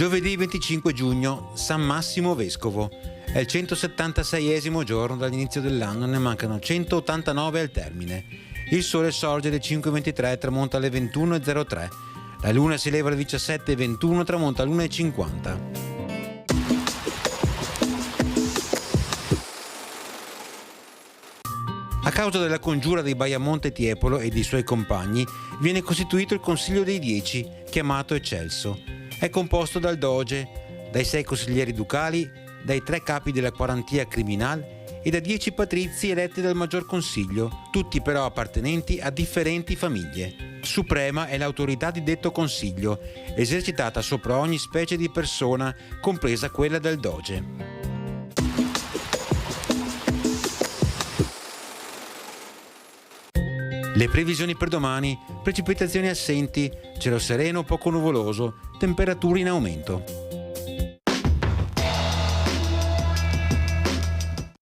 Giovedì 25 giugno, San Massimo Vescovo. È il 176esimo giorno dall'inizio dell'anno, ne mancano 189 al termine. Il sole sorge alle 5:23 e tramonta alle 21:03. La luna si leva alle 17:21 e tramonta alle 1:50. A causa della congiura di Baiamonte Tiepolo e dei suoi compagni, viene costituito il Consiglio dei 10, chiamato Eccelso. È composto dal Doge, dai 6 consiglieri ducali, dai 3 capi della quarantia criminale e da 10 patrizi eletti dal Maggior Consiglio, tutti però appartenenti a differenti famiglie. Suprema è l'autorità di detto Consiglio, esercitata sopra ogni specie di persona, compresa quella del Doge. Le previsioni per domani: precipitazioni assenti, cielo sereno poco nuvoloso, temperature in aumento.